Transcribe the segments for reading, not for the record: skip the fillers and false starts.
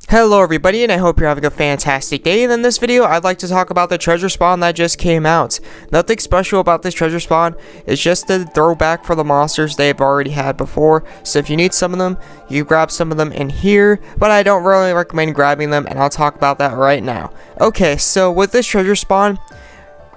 Hello everybody, and I hope you're having a fantastic day. And in this video, I'd like to talk about the treasure spawn that just came out. Nothing special about this treasure spawn. It's just a throwback for the monsters they've already had before. So if you need some of them, you grab some of them in here. But I don't really recommend grabbing them, and I'll talk about that right now. Okay, so with this treasure spawn,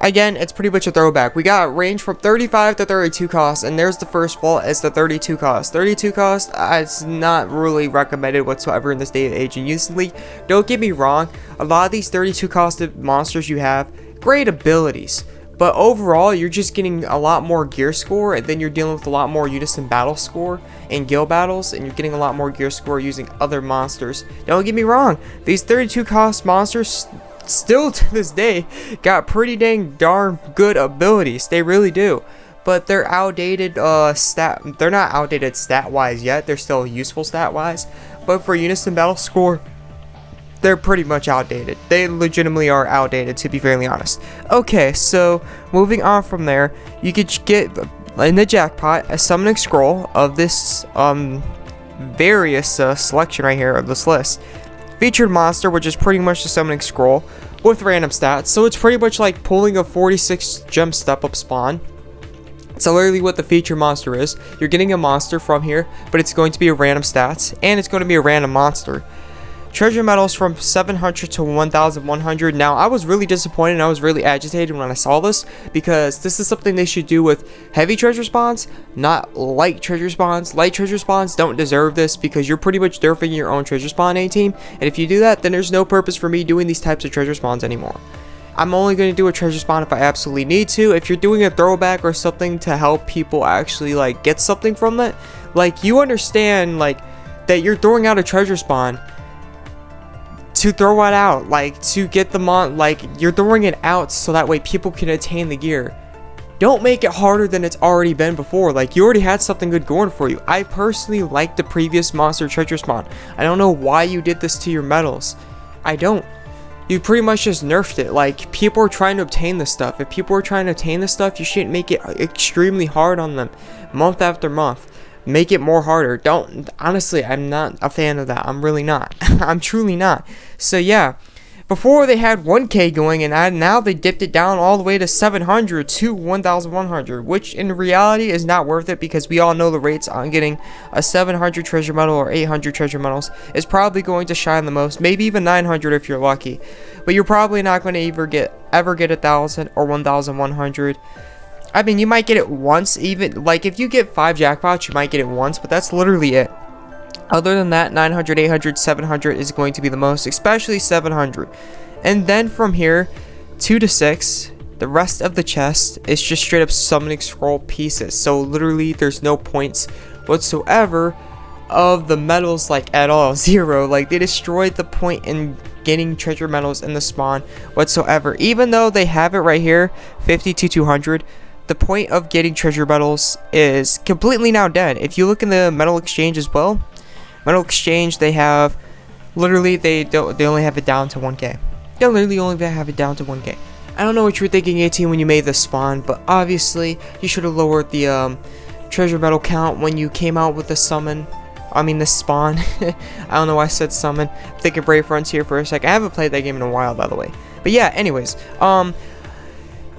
again, it's pretty much a throwback. We got range from 35 to 32 cost, and there's the first fault, it's the 32 cost. 32 cost, it's not really recommended whatsoever in this day and age in Unison League. Don't get me wrong, a lot of these 32 costed monsters you have, great abilities. But overall, you're just getting a lot more gear score, and then you're dealing with a lot more Unison battle score in guild battles, and you're getting a lot more gear score using other monsters. Don't get me wrong, these 32 cost monsters still to this day got pretty dang darn good abilities. They really do, but they're outdated they're not outdated stat wise yet. They're still useful stat wise, but for Unison battle score, they're pretty much outdated. They legitimately are outdated, to be fairly honest. Okay, so moving on from there, you could get in the jackpot a summoning scroll of this various selection right here of this list. Featured monster, which is pretty much the summoning scroll with random stats. So it's pretty much like pulling a 46 gem step up spawn. So literally what the featured monster is, you're getting a monster from here, but it's going to be a random stats, and it's going to be a random monster. Treasure medals from 700 to 1100. Now, I was really disappointed and I was really agitated when I saw this, because this is something they should do with heavy treasure spawns, not light treasure spawns. Light treasure spawns don't deserve this, because you're pretty much nerfing your own treasure spawn A-team, and if you do that, then there's no purpose for me doing these types of treasure spawns anymore. I'm only going to do a treasure spawn if I absolutely need to. If you're doing a throwback or something to help people actually like get something from it, like you understand like that you're throwing out a treasure spawn to throw it out, like to get them on, like you're throwing it out so that way people can attain the gear. Don't make it harder than it's already been before. Like, you already had something good going for you. I personally like the previous monster treasure spawn. I don't know why you did this to your medals. I don't. You pretty much just nerfed it. Like, people are trying to obtain this stuff. If people are trying to obtain this stuff, you shouldn't make it extremely hard on them month after month. Make it more harder. Don't, honestly, I'm not a fan of that. I'm really not. I'm truly not. So yeah, before they had 1k going, and now they dipped it down all the way to 700 to 1100, which in reality is not worth it, because we all know the rates on getting a 700 treasure medal or 800 treasure medals is probably going to shine the most, maybe even 900 if you're lucky, but you're probably not going to ever get 1000 or 1100. I mean, you might get it once, even like if you get 5 jackpots, you might get it once, but that's literally it. Other than that, 900, 800, 700 is going to be the most, especially 700. And then from here, 2 to 6, the rest of the chest is just straight up summoning scroll pieces. So literally, there's no points whatsoever of the medals, like at all, 0. Like, they destroyed the point in getting treasure medals in the spawn whatsoever. Even though they have it right here, 50 to 200. The point of getting treasure medals is completely now dead. If you look in the medal exchange as well, medal exchange, they have literally they only have it down to 1k. They literally only have it down to 1k. I don't know what you were thinking, 18, when you made this spawn, but obviously you should have lowered the treasure medal count when you came out with the summon. I mean the spawn. I don't know why I said summon. I'm thinking Brave Frontier for a sec. I haven't played that game in a while, by the way. But yeah, anyways,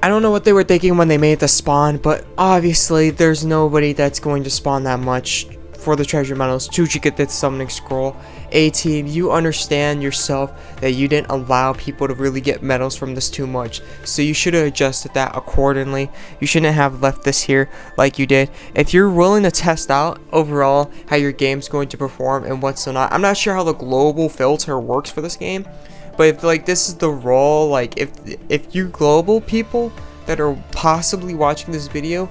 I don't know what they were thinking when they made the spawn, but obviously there's nobody that's going to spawn that much for the treasure medals to get that summoning scroll. A-team, you understand yourself that you didn't allow people to really get medals from this too much, so you should have adjusted that accordingly. You shouldn't have left this here like you did. If you're willing to test out overall how your game's going to perform and what's not, I'm not sure how the global filter works for this game, but if like this is the role, like if you global people that are possibly watching this video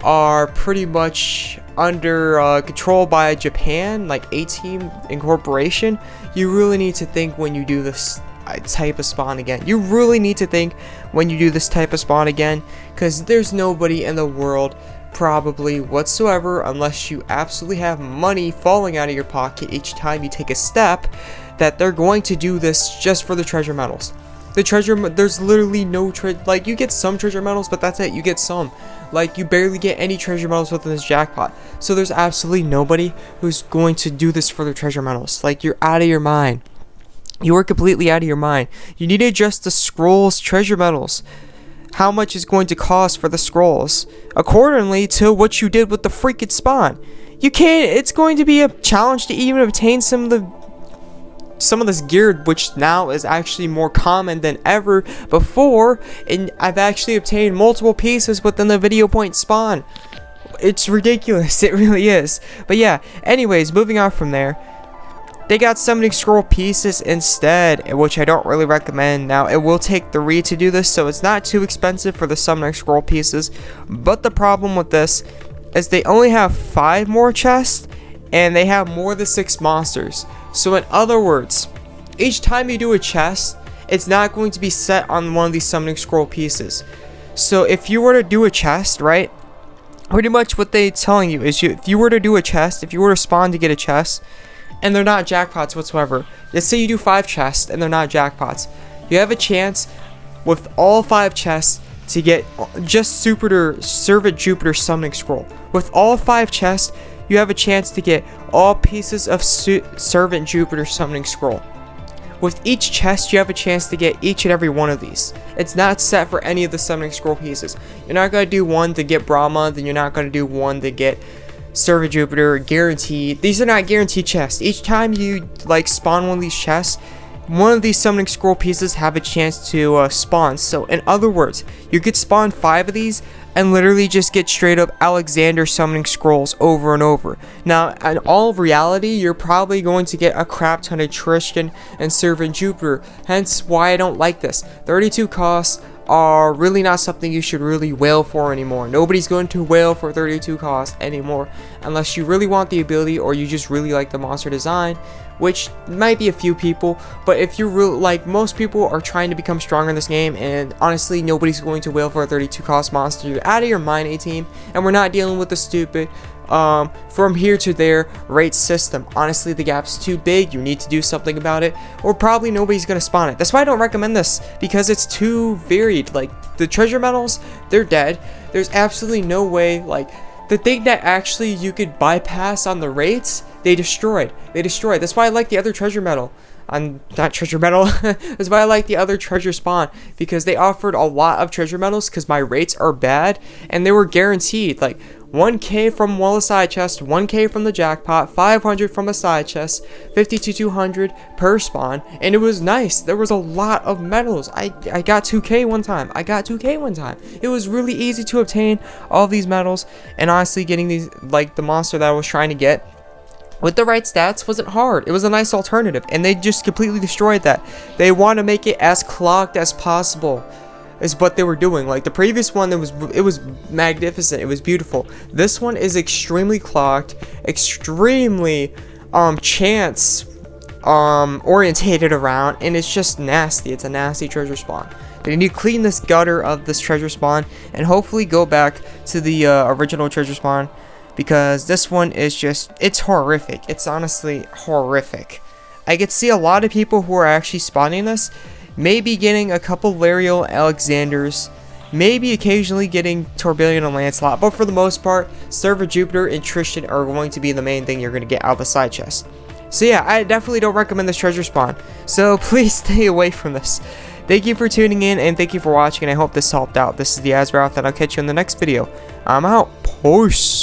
are pretty much under control by Japan, like A-team incorporation, you really need to think when you do this type of spawn again. You really need to think when you do this type of spawn again, because there's nobody in the world probably whatsoever, unless you absolutely have money falling out of your pocket each time you take a step, that they're going to do this just for the treasure medals. There's literally no like, you get some treasure medals, but that's it. You get some. Like, you barely get any treasure medals within this jackpot. So there's absolutely nobody who's going to do this for their treasure medals. Like, you're out of your mind. You are completely out of your mind. You need to adjust the scrolls treasure medals. How much is going to cost for the scrolls accordingly to what you did with the freaking spawn. You can't, it's going to be a challenge to even obtain some of this gear, which now is actually more common than ever before, and I've actually obtained multiple pieces within the video point spawn. It's ridiculous, it really is. But yeah, anyways, moving on from there, they got summoning scroll pieces instead, which I don't really recommend. Now, it will take 3 to do this, so it's not too expensive for the summoning scroll pieces. But the problem with this is they only have 5 more chests, and they have more than 6 monsters. So in other words, each time you do a chest, it's not going to be set on one of these summoning scroll pieces. So if you were to do a chest, right, pretty much what they're telling you is if you were to do a chest, if you were to spawn to get a chest, and they're not jackpots whatsoever. Let's say you do 5 chests and they're not jackpots. You have a chance with all 5 chests to get just Servant Jupiter summoning scroll. With all 5 chests, you have a chance to get all pieces of Servant Jupiter summoning scroll. With each chest, you have a chance to get each and every one of these. It's not set for any of the summoning scroll pieces. You're not going to do one to get Brahma, then you're not going to do one to get Servant Jupiter, guaranteed. These are not guaranteed chests. Each time you spawn one of these chests, one of these summoning scroll pieces have a chance to spawn. So in other words, you could spawn 5 of these and literally just get straight up Alexander summoning scrolls over and over. Now, in all reality, you're probably going to get a crap ton of Tristan and Servant Jupiter. Hence why I don't like this. 32 costs are really not something you should really wail for anymore. Nobody's going to wail for 32 cost anymore unless you really want the ability or you just really like the monster design, which might be a few people. But if you really most people are trying to become stronger in this game, and honestly nobody's going to wail for a 32 cost monster. You're out of your mind, A-team, and we're not dealing with the stupid from here to there rate system. Honestly, the gap's too big. You need to do something about it, or probably nobody's gonna spawn it. That's why I don't recommend this, because it's too varied. The treasure medals, they're dead. There's absolutely no way. The thing that actually you could bypass on the rates, they destroyed. That's why I like the other treasure medal. Not treasure medal. That's why I like the other treasure spawn, because they offered a lot of treasure medals because my rates are bad and they were guaranteed. 1k from one side chest, 1k from the jackpot, 500 from a side chest, 50 to 200 per spawn, and it was nice. There was a lot of medals. I got 2k one time. It was really easy to obtain all these medals, and honestly getting these, the monster that I was trying to get with the right stats wasn't hard. It was a nice alternative, and they just completely destroyed that. They want to make it as clogged as possible is what they were doing. The previous one, it was magnificent, it was beautiful. This one is extremely clogged, extremely chance orientated around, and it's just nasty. It's a nasty treasure spawn. They need to clean this gutter of this treasure spawn and hopefully go back to the original treasure spawn, because this one is just, it's horrific. It's honestly horrific. I could see a lot of people who are actually spawning this maybe getting a couple Lariel Alexanders, maybe occasionally getting Tourbillon and Lancelot, but for the most part, Servant Jupiter and Tristan are going to be the main thing you're going to get out of the side chest. So yeah, I definitely don't recommend this treasure spawn, so please stay away from this. Thank you for tuning in, and thank you for watching, and I hope this helped out. This is the AzureWrath, and I'll catch you in the next video. I'm out. Peace.